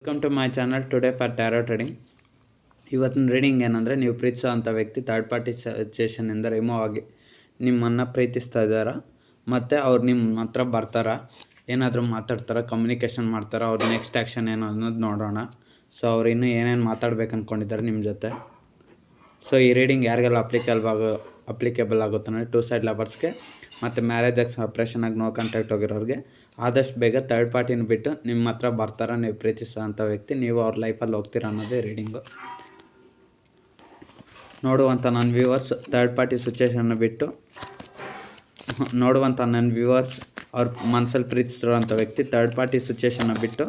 Welcome to my channel today for tarot trading. ಇವತ್ತಿನ reading ಏನಂದರೆ, ನೀವು ಪ್ರೀತಿಸೋ ಅಂಥ ವ್ಯಕ್ತಿ ಥರ್ಡ್ ಪಾರ್ಟಿ ಸಿಚುಯೇಷನಿಂದ ರಿಮೂವ್ ಆಗಿ ನಿಮ್ಮನ್ನು ಪ್ರೀತಿಸ್ತಾ ಇದ್ದಾರಾ, ಮತ್ತು ಅವ್ರು ನಿಮ್ಮ ಹತ್ರ ಬರ್ತಾರಾ, ಏನಾದರೂ ಮಾತಾಡ್ತಾರಾ, ಕಮ್ಯುನಿಕೇಷನ್ ಮಾಡ್ತಾರಾ, ಅವ್ರ ನೆಕ್ಸ್ಟ್ ಆ್ಯಕ್ಷನ್ ಏನು ಅನ್ನೋದು ನೋಡೋಣ. ಸೊ ಅವ್ರು ಇನ್ನೂ ಏನೇನು ಮಾತಾಡ್ಬೇಕು ಅಂದ್ಕೊಂಡಿದ್ದಾರೆ ನಿಮ್ಮ ಜೊತೆ. ಸೊ ಈ ರೀಡಿಂಗ್ ಯಾರಿಗೆಲ್ಲ ಅಪ್ಲಿಕೇಬಲ್ ಆಗುತ್ತೆ ಅಂದರೆ, 2 ಸೈಡ್ ಲವರ್ಸ್ಗೆ ಮತ್ತು ಮ್ಯಾರೇಜ್ ಆಗಿ ಸಪ್ರೇಷನ್ ಆಗಿ ನೋ ಕಾಂಟ್ಯಾಕ್ಟ್ ಹೋಗಿರೋರಿಗೆ ಆದಷ್ಟು ಬೇಗ ಥರ್ಡ್ ಪಾರ್ಟಿನ ಬಿಟ್ಟು ನಿಮ್ಮ ಹತ್ರ ಬರ್ತಾರ ನೀವು ಪ್ರೀತಿಸೋ ಅಂಥ ವ್ಯಕ್ತಿ, ನೀವು ಅವ್ರ ಲೈಫಲ್ಲಿ ಹೋಗ್ತೀರ ಅನ್ನೋದೇ ರೀಡಿಂಗು. ನೋಡುವಂಥ ನನ್ನ ವ್ಯೂವರ್ಸ್ ಥರ್ಡ್ ಪಾರ್ಟಿ ಸಿಚುಯೇಷನ್ನ ಬಿಟ್ಟು ಅವ್ರ ಮನಸ್ಸಲ್ಲಿ ಪ್ರೀತಿಸಿರೋಂಥ ವ್ಯಕ್ತಿ ಥರ್ಡ್ ಪಾರ್ಟಿ ಸಿಚುಯೇಷನ್ನ ಬಿಟ್ಟು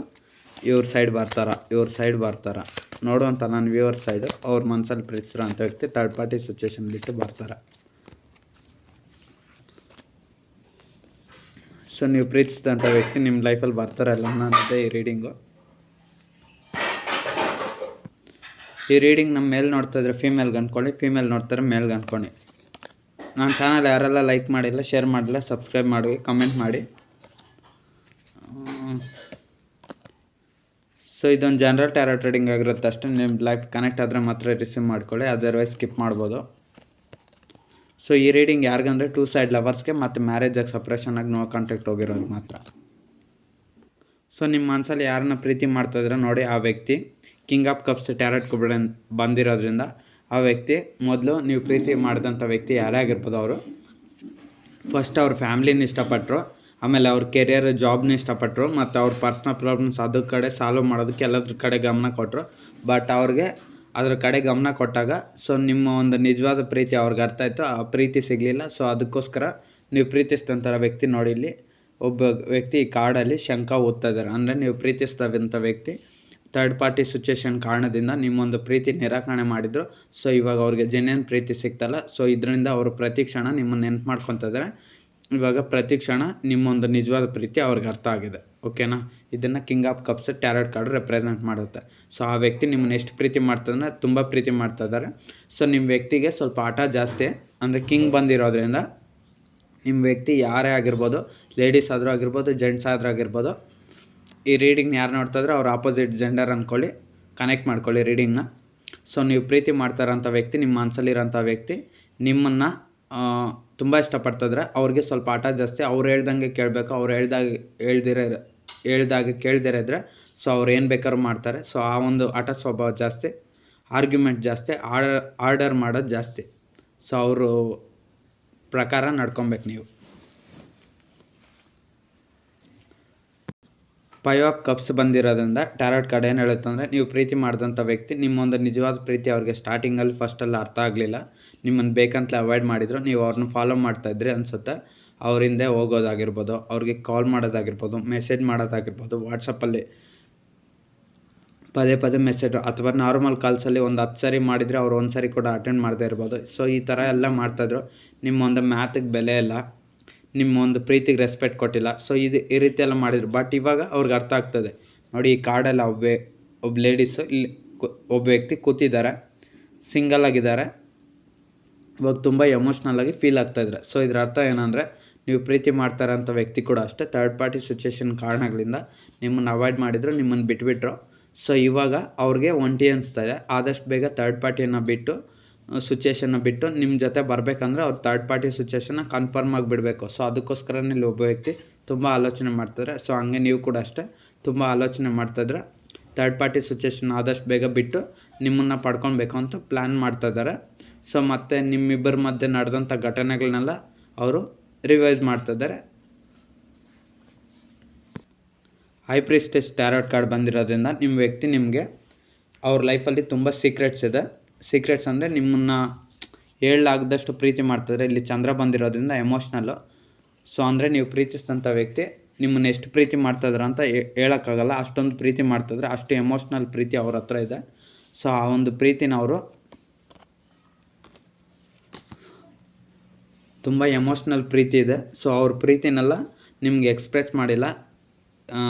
ಇವ್ರ ಸೈಡ್ ಬರ್ತಾರ. ನೋಡುವಂಥ ನನ್ನ ವ್ಯೂವರ್ಸ್ ಸೈಡು ಅವ್ರ ಮನಸ್ಸಲ್ಲಿ ಪ್ರೀತಿಸಿರೋಂಥ ವ್ಯಕ್ತಿ ಥರ್ಡ್ ಪಾರ್ಟಿ ಸಿಚುಯೇಷನ್ ಬಿಟ್ಟು ಬರ್ತಾರೆ. ಸೊ ನೀವು ಪ್ರೀತಿಸಿದಂಥ ವ್ಯಕ್ತಿ ನಿಮ್ಮ ಲೈಫಲ್ಲಿ ಬರ್ತಾರಲ್ಲ ಅನ್ನೋದೇ ಈ ರೀಡಿಂಗು. ಈ ರೀಡಿಂಗ್ ನಮ್ಮ ಮೇಲೆ ನೋಡ್ತಾಯಿದ್ರೆ ಫೀಮೇಲ್ಗೆ ಅಂದ್ಕೊಳ್ಳಿ, ಫೀಮೇಲ್ ನೋಡ್ತಾರೆ ಮೇಲ್ಗೆ ಅಂದ್ಕೊಳ್ಳಿ. ನನ್ನ ಚಾನಲ್ ಯಾರೆಲ್ಲ ಲೈಕ್ ಮಾಡಿಲ್ಲ, ಶೇರ್ ಮಾಡಿಲ್ಲ, ಸಬ್ಸ್ಕ್ರೈಬ್ ಮಾಡಿ, ಕಮೆಂಟ್ ಮಾಡಿ. ಸೊ ಇದೊಂದು ಜನರಲ್ ಟ್ಯಾರೋ ಟ್ರೇಡಿಂಗ್ ಆಗಿರುತ್ತೆ ಅಷ್ಟೇ. ನಿಮ್ಮ ಲೈಫ್ ಕನೆಕ್ಟ್ ಆದರೆ ಮಾತ್ರ ರಿಸೀವ್ ಮಾಡ್ಕೊಳ್ಳಿ, ಅದರ್ವೈಸ್ ಸ್ಕಿಪ್ ಮಾಡ್ಬೋದು. ಸೊ ಈ ರೀಡಿಂಗ್ ಯಾರಿಗಂದರೆ 2 ಸೈಡ್ ಲವರ್ಸ್ಗೆ ಮತ್ತು ಮ್ಯಾರೇಜಾಗಿ ಸಪ್ರೇಷನ್ ಆಗಿ ನೋ ಕಾಂಟ್ಯಾಕ್ಟ್ ಹೋಗಿರೋದು ಮಾತ್ರ. ಸೊ ನಿಮ್ಮ ಮನಸ್ಸಲ್ಲಿ ಯಾರನ್ನ ಪ್ರೀತಿ ಮಾಡ್ತಾಯಿದ್ರೆ ನೋಡಿ, ಆ ವ್ಯಕ್ತಿ ಕಿಂಗ್ ಆಫ್ ಕಪ್ಸ್ ಟ್ಯಾರೆಟ್ ಕುಬಳೆ ಬಂದಿರೋದ್ರಿಂದ ಆ ವ್ಯಕ್ತಿ ಮೊದಲು ನೀವು ಪ್ರೀತಿ ಮಾಡಿದಂಥ ವ್ಯಕ್ತಿ ಯಾರೇ ಆಗಿರ್ಬೋದು, ಅವರು ಫಸ್ಟ್ ಅವ್ರ ಫ್ಯಾಮ್ಲಿನ ಇಷ್ಟಪಟ್ಟರು, ಆಮೇಲೆ ಅವ್ರ ಕೆರಿಯರ್ ಜಾಬ್ನ ಇಷ್ಟಪಟ್ಟರು, ಮತ್ತು ಅವ್ರ ಪರ್ಸ್ನಲ್ ಪ್ರಾಬ್ಲಮ್ಸ್ ಅದ್ರ ಕಡೆ ಸಾಲ್ವ್ ಮಾಡೋದಕ್ಕೆ ಎಲ್ಲದ್ರ ಕಡೆ ಗಮನ ಕೊಟ್ಟರು. ಬಟ್ ಅವ್ರಿಗೆ ಅದ್ರ ಕಡೆ ಗಮನ ಕೊಟ್ಟಾಗ ಸೊ ನಿಮ್ಮ ಒಂದು ನಿಜವಾದ ಪ್ರೀತಿ ಅವ್ರಿಗೆ ಅರ್ಥ ಆಯಿತು, ಆ ಪ್ರೀತಿ ಸಿಗಲಿಲ್ಲ. ಸೊ ಅದಕ್ಕೋಸ್ಕರ ನೀವು ಪ್ರೀತಿಸಿದಂಥ ವ್ಯಕ್ತಿ ನೋಡಿ, ಇಲ್ಲಿ ಒಬ್ಬ ವ್ಯಕ್ತಿ ಈ ಕಾರ್ಡಲ್ಲಿ ಶಂಕ ಓದ್ತಾ ಇದ್ದಾರೆ. ಅಂದರೆ ನೀವು ಪ್ರೀತಿಸಿದಂಥ ವ್ಯಕ್ತಿ ಥರ್ಡ್ ಪಾರ್ಟಿ ಸಿಚುಯೇಷನ್ ಕಾರಣದಿಂದ ನಿಮ್ಮೊಂದು ಪ್ರೀತಿ ನಿರಾಕರಣೆ ಮಾಡಿದರು. ಸೊ ಇವಾಗ ಅವ್ರಿಗೆ ಜೆನ್ಯೂನ್ ಪ್ರೀತಿ ಸಿಗ್ತಲ್ಲ, ಸೊ ಇದರಿಂದ ಅವರು ಪ್ರತಿ ಕ್ಷಣ ನಿಮ್ಮನ್ನು ನೆನ್ಪು ಮಾಡ್ಕೊತಾ ಇದ್ದಾರೆ. ಇವಾಗ ಪ್ರತಿ ಕ್ಷಣ ನಿಮ್ಮೊಂದು ನಿಜವಾದ ಪ್ರೀತಿ ಅವ್ರಿಗೆ ಅರ್ಥ ಆಗಿದೆ. ಓಕೆನಾ? ಇದನ್ನು king of cups tarot card represent ಮಾಡುತ್ತೆ. ಸೊ ಆ ವ್ಯಕ್ತಿ ನಿಮ್ಮನ್ನು ಎಷ್ಟು ಪ್ರೀತಿ ಮಾಡ್ತದಂದರೆ ತುಂಬ ಪ್ರೀತಿ ಮಾಡ್ತಾ ಇದ್ದಾರೆ. ಸೊ ನಿಮ್ಮ ವ್ಯಕ್ತಿಗೆ ಸ್ವಲ್ಪ ಆಟ ಜಾಸ್ತಿ, ಅಂದರೆ ಕಿಂಗ್ ಬಂದಿರೋದ್ರಿಂದ ನಿಮ್ಮ ವ್ಯಕ್ತಿ ಯಾರೇ ಆಗಿರ್ಬೋದು, ಲೇಡೀಸ್ ಆದರೂ ಆಗಿರ್ಬೋದು, ಜೆಂಟ್ಸ್ ಆದರೂ ಆಗಿರ್ಬೋದು, ಈ ರೀಡಿಂಗ್ನ ಯಾರು ನೋಡ್ತಾಯಿದ್ರೆ ಅವ್ರ ಆಪೋಸಿಟ್ ಜೆಂಡರ್ ಅಂದ್ಕೊಳ್ಳಿ, ಕನೆಕ್ಟ್ ಮಾಡ್ಕೊಳ್ಳಿ ರೀಡಿಂಗ್ನ. ಸೊ ನೀವು ಪ್ರೀತಿ ಮಾಡ್ತಾರಂಥ ವ್ಯಕ್ತಿ, ನಿಮ್ಮ ಮನಸ್ಸಲ್ಲಿರೋಂಥ ವ್ಯಕ್ತಿ ನಿಮ್ಮನ್ನು ತುಂಬ ಇಷ್ಟಪಡ್ತಿದ್ರೆ ಅವ್ರಿಗೆ ಸ್ವಲ್ಪ ಆಟ ಜಾಸ್ತಿ. ಅವ್ರು ಹೇಳ್ದಂಗೆ ಕೇಳಬೇಕು, ಅವ್ರು ಹೇಳ್ದಾಗ ಕೇಳ್ದಿರ ಇದ್ದರೆ ಸೊ ಅವ್ರು ಏನು ಬೇಕಾದ್ರೂ ಮಾಡ್ತಾರೆ. ಸೊ ಆ ಒಂದು ಆಟ ಸ್ವಭಾವ ಜಾಸ್ತಿ, ಆರ್ಗ್ಯುಮೆಂಟ್ ಜಾಸ್ತಿ, ಆರ್ಡರ್ ಮಾಡೋದು ಜಾಸ್ತಿ. ಸೊ ಅವರು ಪ್ರಕಾರ ನಡ್ಕೊಬೇಕು ನೀವು. 5 ಆಫ್ ಕಪ್ಸ್ ಬಂದಿರೋದ್ರಿಂದ ಟ್ಯಾರೋಟ್ ಕಾರ್ಡ್ ಏನು ಹೇಳುತ್ತೆ ಅಂದರೆ, ನೀವು ಪ್ರೀತಿ ಮಾಡಿದಂಥ ವ್ಯಕ್ತಿ ನಿಮ್ಮೊಂದು ನಿಜವಾದ ಪ್ರೀತಿ ಅವ್ರಿಗೆ ಸ್ಟಾರ್ಟಿಂಗಲ್ಲಿ ಫಸ್ಟಲ್ಲಿ ಅರ್ಥ ಆಗಲಿಲ್ಲ, ನಿಮ್ಮನ್ನು ಬೇಕಂತಲೇ ಅವಾಯ್ಡ್ ಮಾಡಿದರು, ನೀವು ಅವ್ರನ್ನ ಫಾಲೋ ಮಾಡ್ತಾಯಿದ್ರಿ ಅನಿಸುತ್ತೆ. ಅವ್ರ ಹಿಂದೆ ಹೋಗೋದಾಗಿರ್ಬೋದು, ಅವ್ರಿಗೆ ಕಾಲ್ ಮಾಡೋದಾಗಿರ್ಬೋದು, ಮೆಸೇಜ್ ಮಾಡೋದಾಗಿರ್ಬೋದು, ವಾಟ್ಸಪ್ಪಲ್ಲಿ ಪದೇ ಪದೇ ಮೆಸೇಜ್ ಅಥವಾ ನಾರ್ಮಲ್ ಕಾಲ್ಸಲ್ಲಿ ಒಂದು 10 ಸರಿ ಮಾಡಿದರೆ ಅವ್ರು 1 ಸರಿ ಕೂಡ ಅಟೆಂಡ್ ಮಾಡದೇ ಇರ್ಬೋದು. ಸೊ ಈ ಥರ ಎಲ್ಲ ಮಾಡ್ತಾಯಿದ್ರು. ನಿಮ್ಮೊಂದು ಮ್ಯಾತಿಗೆ ಬೆಲೆ ಇಲ್ಲ, ನಿಮ್ಮ ಒಂದು ಪ್ರೀತಿಗೆ ರೆಸ್ಪೆಕ್ಟ್ ಕೊಟ್ಟಿಲ್ಲ. ಸೊ ಈ ರೀತಿ ಎಲ್ಲ ಮಾಡಿದರು. ಬಟ್ ಇವಾಗ ಅವ್ರಿಗೆ ಅರ್ಥ ಆಗ್ತದೆ ನೋಡಿ, ಈ ಕಾರ್ಡಲ್ಲಿ ಒಬ್ಬ ಲೇಡೀಸು ಇಲ್ಲಿ ಒಬ್ಬ ವ್ಯಕ್ತಿ ಕೂತಿದ್ದಾರೆ, ಸಿಂಗಲ್ ಆಗಿದ್ದಾರೆ, ಇವಾಗ ತುಂಬ ಎಮೋಷ್ನಲ್ಲಾಗಿ ಫೀಲ್ ಆಗ್ತಾಯಿದ್ದಾರೆ. ಸೊ ಇದ್ರ ಅರ್ಥ ಏನಂದರೆ, ನೀವು ಪ್ರೀತಿ ಮಾಡ್ತಾರೆ ಅಂಥ ವ್ಯಕ್ತಿ ಕೂಡ ಅಷ್ಟೇ ಥರ್ಡ್ ಪಾರ್ಟಿ ಸಿಚುಯೇಷನ್ ಕಾರಣಗಳಿಂದ ನಿಮ್ಮನ್ನು ಅವಾಯ್ಡ್ ಮಾಡಿದ್ರು, ನಿಮ್ಮನ್ನು ಬಿಟ್ಬಿಟ್ರು. ಸೊ ಇವಾಗ ಅವ್ರಿಗೆ ಒಂಟಿ ಅನಿಸ್ತಾ ಇದೆ. ಆದಷ್ಟು ಬೇಗ ಥರ್ಡ್ ಪಾರ್ಟಿಯನ್ನು ಬಿಟ್ಟು ಸಿಚುಯೇಷನ್ನ ಬಿಟ್ಟು ನಿಮ್ಮ ಜೊತೆ ಬರಬೇಕಂದ್ರೆ ಅವ್ರು ಥರ್ಡ್ ಪಾರ್ಟಿ ಸಿಚುಯೇಷನ್ನ ಕನ್ಫರ್ಮ್ ಆಗಿಬಿಡಬೇಕು. ಸೊ ಅದಕ್ಕೋಸ್ಕರನೇ ಇಲ್ಲಿ ಒಬ್ಬ ವ್ಯಕ್ತಿ ತುಂಬ ಆಲೋಚನೆ ಮಾಡ್ತಾರೆ. ಸೊ ಹಂಗೆ ನೀವು ಕೂಡ ಅಷ್ಟೇ ತುಂಬ ಆಲೋಚನೆ ಮಾಡ್ತಾಯಿದ್ರೆ ಥರ್ಡ್ ಪಾರ್ಟಿ ಸಿಚುಯೇಷನ್ ಆದಷ್ಟು ಬೇಗ ಬಿಟ್ಟು ನಿಮ್ಮನ್ನು ಪಡ್ಕೊಳ್ಬೇಕು ಅಂತ ಪ್ಲ್ಯಾನ್ ಮಾಡ್ತಾಯಿದ್ದಾರೆ. ಸೊ ಮತ್ತು ನಿಮ್ಮಿಬ್ಬರ ಮಧ್ಯೆ ನಡೆದಂಥ ಘಟನೆಗಳನ್ನೆಲ್ಲ ಅವರು ರಿವೈಸ್ ಮಾಡ್ತಾಯಿದ್ದಾರೆ. ಹೈ ಪ್ರೀಸ್ಟೆಸ್ ಟ್ಯಾರೋಟ್ ಕಾರ್ಡ್ ಬಂದಿರೋದ್ರಿಂದ ನಿಮ್ಮ ವ್ಯಕ್ತಿ ನಿಮಗೆ ಅವ್ರ ಲೈಫಲ್ಲಿ ತುಂಬ ಸೀಕ್ರೆಟ್ಸ್ ಇದೆ. ಸೀಕ್ರೆಟ್ಸ್ ಅಂದರೆ ನಿಮ್ಮನ್ನು ಹೇಳಲಾಗದಷ್ಟು ಪ್ರೀತಿ ಮಾಡ್ತಿದ್ರೆ. ಇಲ್ಲಿ ಚಂದ್ರ ಬಂದಿರೋದ್ರಿಂದ ಎಮೋಷ್ನಲ್ಲು. ಸೊ ಅಂದರೆ ನೀವು ಪ್ರೀತಿಸಿದಂಥ ವ್ಯಕ್ತಿ ನಿಮ್ಮನ್ನು ಎಷ್ಟು ಪ್ರೀತಿ ಮಾಡ್ತಾಯಿದ್ರೆ ಅಂತ ಹೇಳೋಕ್ಕಾಗಲ್ಲ, ಅಷ್ಟೊಂದು ಪ್ರೀತಿ ಮಾಡ್ತಿದ್ರೆ, ಅಷ್ಟು ಎಮೋಷ್ನಲ್ ಪ್ರೀತಿ ಅವ್ರ ಹತ್ರ ಇದೆ. ಸೊ ಆ ಒಂದು ಪ್ರೀತಿನ ಅವರು ತುಂಬ ಎಮೋಷ್ನಲ್ ಪ್ರೀತಿ ಇದೆ. ಸೊ ಅವ್ರ ಪ್ರೀತಿನೆಲ್ಲ ನಿಮಗೆ ಎಕ್ಸ್ಪ್ರೆಸ್ ಮಾಡಿಲ್ಲ,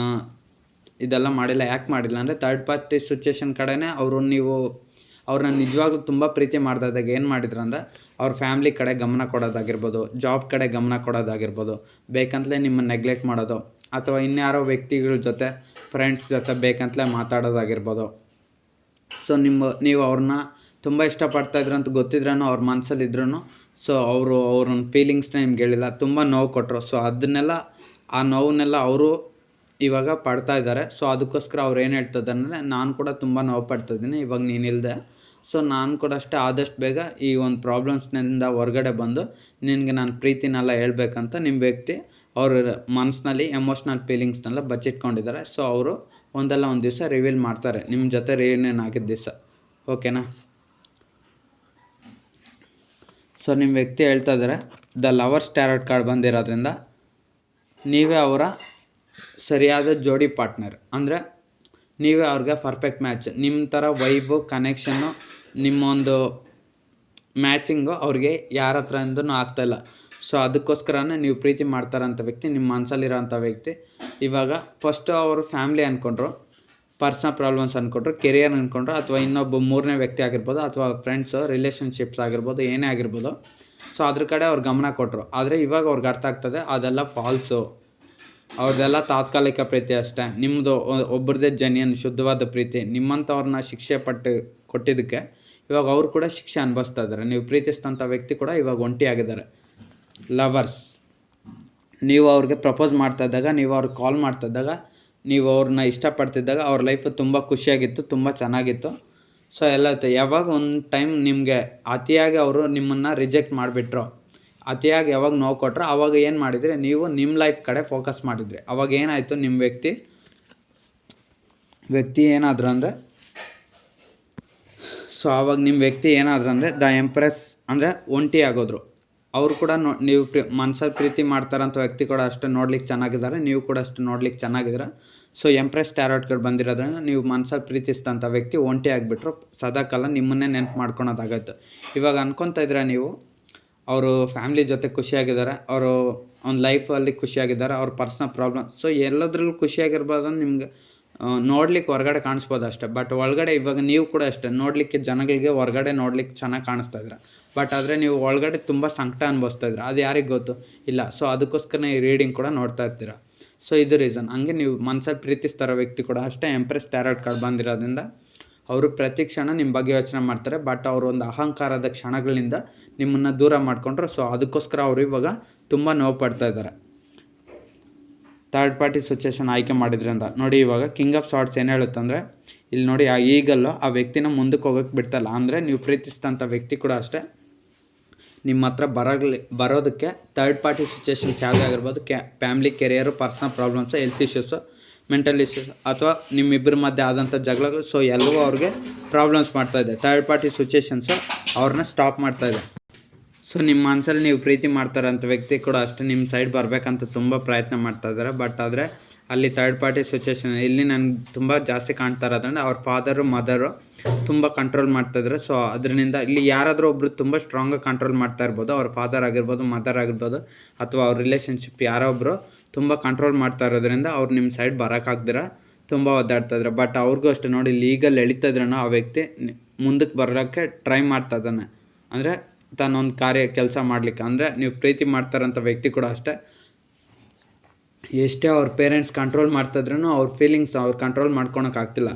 ಇದೆಲ್ಲ ಮಾಡಿಲ್ಲ. ಯಾಕೆ ಮಾಡಿಲ್ಲ ಅಂದರೆ ಥರ್ಡ್ ಪಾರ್ಟಿ ಸಿಚುಯೇಷನ್ ಕಡೆನೇ ಅವ್ರನ್ನ ನಿಜವಾಗ್ಲೂ ತುಂಬ ಪ್ರೀತಿ ಮಾಡ್ದಾಗ ಏನು ಮಾಡಿದ್ರು ಅಂದರೆ, ಅವ್ರ ಫ್ಯಾಮ್ಲಿ ಕಡೆ ಗಮನ ಕೊಡೋದಾಗಿರ್ಬೋದು, ಜಾಬ್ ಕಡೆ ಗಮನ ಕೊಡೋದಾಗಿರ್ಬೋದು, ಬೇಕಂತಲೇ ನಿಮ್ಮನ್ನು ನೆಗ್ಲೆಕ್ಟ್ ಮಾಡೋದು, ಅಥವಾ ಇನ್ಯಾರೋ ವ್ಯಕ್ತಿಗಳ ಜೊತೆ ಫ್ರೆಂಡ್ಸ್ ಜೊತೆ ಬೇಕಂತಲೇ ಮಾತಾಡೋದಾಗಿರ್ಬೋದು. ಸೊ ನೀವು ಅವ್ರನ್ನ ತುಂಬ ಇಷ್ಟಪಡ್ತಾಯಿದ್ರು ಅಂತ ಗೊತ್ತಿದ್ರೂ ಅವ್ರ ಮನಸ್ಸಲ್ಲಿದ್ರೂ ಸೊ ಅವ್ರನ್ನ ಫೀಲಿಂಗ್ಸ್ನ ನಿಮ್ಗೆ ಹೇಳಿಲ್ಲ, ತುಂಬ ನೋವು ಕೊಟ್ಟರು. ಸೊ ಆ ನೋವನ್ನೆಲ್ಲ ಅವರು ಇವಾಗ ಪಡ್ತಾ ಇದ್ದಾರೆ. ಸೊ ಅದಕ್ಕೋಸ್ಕರ ಅವ್ರು ಏನು ಹೇಳ್ತಿದ್ದಾರೆ ಅಂದರೆ, ನಾನು ಕೂಡ ತುಂಬ ನೋವು ಪಡ್ತಾಯಿದ್ದೀನಿ ಇವಾಗ ನೀನಿಲ್ಲದೆ. ಸೊ ನಾನು ಕೂಡ ಅಷ್ಟೇ ಆದಷ್ಟು ಬೇಗ ಈ ಒಂದು ಪ್ರಾಬ್ಲಮ್ಸ್ನಿಂದ ಹೊರಗಡೆ ಬಂದು ನಿನಗೆ ನಾನು ಪ್ರೀತಿನೆಲ್ಲ ಹೇಳ್ಬೇಕಂತ ನಿಮ್ಮ ವ್ಯಕ್ತಿ ಅವ್ರ ಮನಸ್ಸಿನಲ್ಲಿ ಎಮೋಷ್ನಲ್ ಫೀಲಿಂಗ್ಸ್ನೆಲ್ಲ ಬಚ್ಚಿಟ್ಕೊಂಡಿದ್ದಾರೆ. ಸೊ ಅವರು ಒಂದಲ್ಲ ಒಂದು ದಿವಸ ರಿವೀಲ್ ಮಾಡ್ತಾರೆ ನಿಮ್ಮ ಜೊತೆ ರಿಯೂನಿಯನ್ ಆಗಿದ್ದ ದಿವಸ. ಓಕೆನಾ? ಸೊ ನಿಮ್ಮ ವ್ಯಕ್ತಿ ಹೇಳ್ತಾ ಇದ್ದಾರೆ, ದ ಲವರ್ಸ್ ಟ್ಯಾರೋಟ್ ಕಾರ್ಡ್ ಬಂದಿರೋದ್ರಿಂದ ನೀವೇ ಅವರ ಸರಿಯಾದ ಜೋಡಿ ಪಾರ್ಟ್ನರ್. ಅಂದರೆ ನೀವೇ ಅವ್ರಿಗೆ ಪರ್ಫೆಕ್ಟ್ ಮ್ಯಾಚ್. ನಿಮ್ಮ ಥರ ವೈಬು, ಕನೆಕ್ಷನ್ನು, ನಿಮ್ಮೊಂದು ಮ್ಯಾಚಿಂಗು ಅವ್ರಿಗೆ ಯಾರ ಹತ್ರದಿಂದನೂ ಆಗ್ತಾಯಿಲ್ಲ. ಸೊ ಅದಕ್ಕೋಸ್ಕರನೇ ನೀವು ಪ್ರೀತಿ ಮಾಡ್ತಾರಂಥ ವ್ಯಕ್ತಿ, ನಿಮ್ಮ ಮನಸ್ಸಲ್ಲಿರೋಂಥ ವ್ಯಕ್ತಿ ಇವಾಗ ಫಸ್ಟು ಅವರು ಫ್ಯಾಮ್ಲಿ ಅಂದ್ಕೊಂಡ್ರು, ಪರ್ಸ್ನಲ್ ಪ್ರಾಬ್ಲಮ್ಸ್ ಅಂದ್ಕೊಂಡ್ರು, ಕೆರಿಯರ್ ಅಂದ್ಕೊಂಡ್ರು, ಅಥವಾ ಇನ್ನೊಬ್ಬ ಮೂರನೇ ವ್ಯಕ್ತಿ ಆಗಿರ್ಬೋದು, ಅಥವಾ ಫ್ರೆಂಡ್ಸು, ರಿಲೇಷನ್ಶಿಪ್ಸ್ ಆಗಿರ್ಬೋದು, ಏನೇ ಆಗಿರ್ಬೋದು. ಸೊ ಅದ್ರ ಕಡೆ ಅವ್ರು ಗಮನ ಕೊಟ್ಟರು. ಆದರೆ ಇವಾಗ ಅವ್ರಿಗೆ ಅರ್ಥ ಆಗ್ತದೆ ಅದೆಲ್ಲ ಫಾಲ್ಸು, ಅವ್ರದ್ದೆಲ್ಲ ತಾತ್ಕಾಲಿಕ ಪ್ರೀತಿ ಅಷ್ಟೇ. ನಿಮ್ಮದು ಒಬ್ಬರದೇ ಜೆನ್ಯನ್ ಶುದ್ಧವಾದ ಪ್ರೀತಿ. ನಿಮ್ಮಂಥವ್ರನ್ನ ಶಿಕ್ಷೆ ಕೊಟ್ಟಿದ್ದಕ್ಕೆ ಇವಾಗ ಅವರು ಕೂಡ ಶಿಕ್ಷೆ ಅನುಭವಿಸ್ತಾ ಇದ್ದಾರೆ. ನೀವು ಪ್ರೀತಿಸಿದಂಥ ವ್ಯಕ್ತಿ ಕೂಡ ಇವಾಗ ಒಂಟಿಯಾಗಿದ್ದಾರೆ. ಲವರ್ಸ್, ನೀವು ಅವ್ರಿಗೆ ಪ್ರಪೋಸ್ ಮಾಡ್ತಾಯಿದ್ದಾಗ, ನೀವು ಅವ್ರಿಗೆ ಕಾಲ್ ಮಾಡ್ತಾಯಿದ್ದಾಗ, ನೀವು ಅವ್ರನ್ನ ಇಷ್ಟಪಡ್ತಿದ್ದಾಗ ಅವ್ರ ಲೈಫು ತುಂಬ ಖುಷಿಯಾಗಿತ್ತು, ತುಂಬ ಚೆನ್ನಾಗಿತ್ತು. ಸೊ ಎಲ್ಲ ಯಾವಾಗ ಒಂದು ಟೈಮ್ ನಿಮಗೆ ಅತಿಯಾಗಿ ಅವರು ನಿಮ್ಮನ್ನು ರಿಜೆಕ್ಟ್ ಮಾಡಿಬಿಟ್ರು, ಅತಿಯಾಗಿ ಯಾವಾಗ ನೋವು ಕೊಟ್ಟರು, ಆವಾಗ ಏನು ಮಾಡಿದ್ರಿ, ನೀವು ನಿಮ್ಮ ಲೈಫ್ ಕಡೆ ಫೋಕಸ್ ಮಾಡಿದ್ರಿ. ಅವಾಗ ಏನಾಯಿತು, ನಿಮ್ಮ ವ್ಯಕ್ತಿ ಏನಾದ್ರು ಅಂದರೆ, ಸೊ ಆವಾಗ ನಿಮ್ಮ ವ್ಯಕ್ತಿ ಏನಾದ್ರು ಅಂದರೆ ದ ಎಂಪ್ರೆಸ್ ಅಂದರೆ ಒಂಟಿ ಆಗೋದ್ರು. ಅವರು ಕೂಡ ನೀವು ಮನ್ಸಲ್ಲಿ ಪ್ರೀತಿ ಮಾಡ್ತಾರಂಥ ವ್ಯಕ್ತಿ ಕೂಡ ಅಷ್ಟೇ ನೋಡ್ಲಿಕ್ಕೆ ಚೆನ್ನಾಗಿದ್ದಾರೆ, ನೀವು ಕೂಡ ಅಷ್ಟು ನೋಡ್ಲಿಕ್ಕೆ ಚೆನ್ನಾಗಿದ್ದೀರ. ಸೊ ಎಂಪ್ರೆಸ್ ಟ್ಯಾರೋಟ್ ಕಾರ್ಡ್ ಬಂದಿರೋದ್ರಿಂದ ನೀವು ಮನ್ಸಲ್ಲಿ ಪ್ರೀತಿಸಿದಂಥ ವ್ಯಕ್ತಿ ಒಂಟಿ ಆಗಿಬಿಟ್ರು, ಸದಾಕಾಲ ನಿಮ್ಮನ್ನೇ ನೆನಪು ಮಾಡ್ಕೊಳೋದಾಗತ್ತೆ. ಇವಾಗ ಅನ್ಕೊತಾ ಇದ್ರೆ ನೀವು ಅವರು ಫ್ಯಾಮ್ಲಿ ಜೊತೆ ಖುಷಿಯಾಗಿದ್ದಾರೆ, ಅವರು ಒಂದು ಲೈಫಲ್ಲಿ ಖುಷಿಯಾಗಿದ್ದಾರೆ, ಅವ್ರ ಪರ್ಸ್ನಲ್ ಪ್ರಾಬ್ಲಮ್. ಸೊ ಎಲ್ಲದ್ರಲ್ಲೂ ಖುಷಿಯಾಗಿರ್ಬೋದು, ನಿಮ್ಗೆ ನೋಡ್ಲಿಕ್ಕೆ ಹೊರಗಡೆ ಕಾಣಿಸ್ಬೋದು ಅಷ್ಟೇ. ಬಟ್ ಒಳಗಡೆ ಇವಾಗ ನೀವು ಕೂಡ ಅಷ್ಟೇ ನೋಡಲಿಕ್ಕೆ ಜನಗಳಿಗೆ ಹೊರಗಡೆ ನೋಡ್ಲಿಕ್ಕೆ ಚೆನ್ನಾಗಿ ಕಾಣಿಸ್ತಾ ಇದ್ದೀರ, ಬಟ್ ಆದರೆ ನೀವು ಒಳಗಡೆ ತುಂಬ ಸಂಕಟ ಅನುಭವಿಸ್ತಾ ಇದ್ದೀರ. ಅದು ಯಾರಿಗೆ ಗೊತ್ತು ಇಲ್ಲ. ಸೊ ಅದಕ್ಕೋಸ್ಕರ ಈ ರೀಡಿಂಗ್ ಕೂಡ ನೋಡ್ತಾ ಇರ್ತೀರ. ಸೊ ಇದು ರೀಸನ್. ಹಂಗೆ ನೀವು ಮನಸ್ಸಲ್ಲಿ ಪ್ರೀತಿಸ್ತಾರೋ ವ್ಯಕ್ತಿ ಕೂಡ ಅಷ್ಟೇ ಎಂಪ್ರೆಸ್ ಟ್ಯಾರೋಟ್ ಕಾರ್ಡ್ ಬಂದಿರೋದ್ರಿಂದ ಅವರು ಪ್ರತಿ ಕ್ಷಣ ನಿಮ್ಮ ಬಗ್ಗೆ ಯೋಚನೆ ಮಾಡ್ತಾರೆ. ಬಟ್ ಅವರು ಒಂದು ಅಹಂಕಾರದ ಕ್ಷಣಗಳಿಂದ ನಿಮ್ಮನ್ನು ದೂರ ಮಾಡಿಕೊಂಡ್ರು. ಸೊ ಅದಕ್ಕೋಸ್ಕರ ಅವರು ಇವಾಗ ತುಂಬ ನೋವು ಪಡ್ತಾ ಇದ್ದಾರೆ. ಥರ್ಡ್ ಪಾರ್ಟಿ ಸಿಚುವೇಷನ್ ಆಯ್ಕೆ ಮಾಡಿದ್ರಿಂದ ನೋಡಿ, ಇವಾಗ ಕಿಂಗ್ ಆಫ್ ಸಾರ್ಟ್ಸ್ ಏನು ಹೇಳುತ್ತಂದರೆ, ಇಲ್ಲಿ ನೋಡಿ ಈಗಲ್ಲೂ ಆ ವ್ಯಕ್ತಿನ ಮುಂದಕ್ಕೆ ಹೋಗೋಕ್ಕೆ ಬಿಡ್ತಾಯಿಲ್ಲ. ಅಂದರೆ ನೀವು ಪ್ರೀತಿಸಿದಂಥ ವ್ಯಕ್ತಿ ಕೂಡ ಅಷ್ಟೇ ನಿಮ್ಮ ಹತ್ರ ಬರೋದಕ್ಕೆ ಥರ್ಡ್ ಪಾರ್ಟಿ ಸಿಚುವೇಷನ್ಸ್ ಯಾವುದೇ ಆಗಿರ್ಬೋದು, family, career, personal problems, health issues, mental issues, ಅಥವಾ ನಿಮ್ಮಿಬ್ಬರ ಮಧ್ಯೆ ಆದಂಥ ಜಗಳಗಳು. ಸೊ ಎಲ್ಲವೂ ಅವ್ರಿಗೆ ಪ್ರಾಬ್ಲಮ್ಸ್ ಮಾಡ್ತಾಯಿದೆ. ಥರ್ಡ್ ಪಾರ್ಟಿ ಸಿಚುವೇಷನ್ಸು ಅವ್ರನ್ನ ಸ್ಟಾಪ್ ಮಾಡ್ತಾಯಿದೆ. ಸೊ ನಿಮ್ಮ ಮನಸ್ಸಲ್ಲಿ ನೀವು ಪ್ರೀತಿ ಮಾಡ್ತಾರಂಥ ವ್ಯಕ್ತಿ ಕೂಡ ಅಷ್ಟೇ ನಿಮ್ಮ ಸೈಡ್ ಬರಬೇಕಂತ ತುಂಬ ಪ್ರಯತ್ನ ಮಾಡ್ತಾಯಿದ್ದಾರೆ. ಬಟ್ ಆದರೆ ಅಲ್ಲಿ ಥರ್ಡ್ ಪಾರ್ಟಿ ಸಿಚುವೇಷನ್ ಇಲ್ಲಿ ನನಗೆ ತುಂಬ ಜಾಸ್ತಿ ಕಾಣ್ತಾ ಇರೋದ್ರಿಂದ ಅವ್ರ ಫಾದರು, ಮದರು ತುಂಬ ಕಂಟ್ರೋಲ್ ಮಾಡ್ತಾಯಿದ್ದಾರೆ. ಸೊ ಅದರಿಂದ ಇಲ್ಲಿ ಯಾರಾದರೂ ಒಬ್ಬರು ತುಂಬ ಸ್ಟ್ರಾಂಗಾಗಿ ಕಂಟ್ರೋಲ್ ಮಾಡ್ತಾ ಇರ್ಬೋದು. ಅವ್ರ ಫಾದರ್ ಆಗಿರ್ಬೋದು, ಮದರ್ ಆಗಿರ್ಬೋದು, ಅಥವಾ ಅವ್ರ ರಿಲೇಷನ್ಶಿಪ್ ಯಾರೊಬ್ಬರು ತುಂಬ ಕಂಟ್ರೋಲ್ ಮಾಡ್ತಾ ಇರೋದ್ರಿಂದ ಅವ್ರು ನಿಮ್ಮ ಸೈಡ್ ಬರೋಕ್ಕಾಗ್ದಿರ ತುಂಬ ಒದ್ದಾಡ್ತಾಯಿದ್ದಾರೆ. ಬಟ್ ಅವ್ರಿಗೂ ಅಷ್ಟೇ ನೋಡಿ, ಲೀಗಲ್ ಎಳಿತಾದ್ರೂ ಆ ವ್ಯಕ್ತಿ ಮುಂದಕ್ಕೆ ಬರೋಕ್ಕೆ ಟ್ರೈ ಮಾಡ್ತಾ ಇದ್ದಾನೆ. ಅಂದರೆ ತಾನೊಂದು ಕೆಲಸ ಮಾಡಲಿಕ್ಕೆ. ಅಂದರೆ ನೀವು ಪ್ರೀತಿ ಮಾಡ್ತಾರಂಥ ವ್ಯಕ್ತಿ ಕೂಡ ಅಷ್ಟೇ ಎಷ್ಟೇ ಅವ್ರ ಪೇರೆಂಟ್ಸ್ ಕಂಟ್ರೋಲ್ ಮಾಡ್ತಾಯಿದ್ರೂ ಅವ್ರ ಫೀಲಿಂಗ್ಸ್ ಅವ್ರು ಕಂಟ್ರೋಲ್ ಮಾಡ್ಕೊಳಕ್ಕಾಗ್ತಿಲ್ಲ.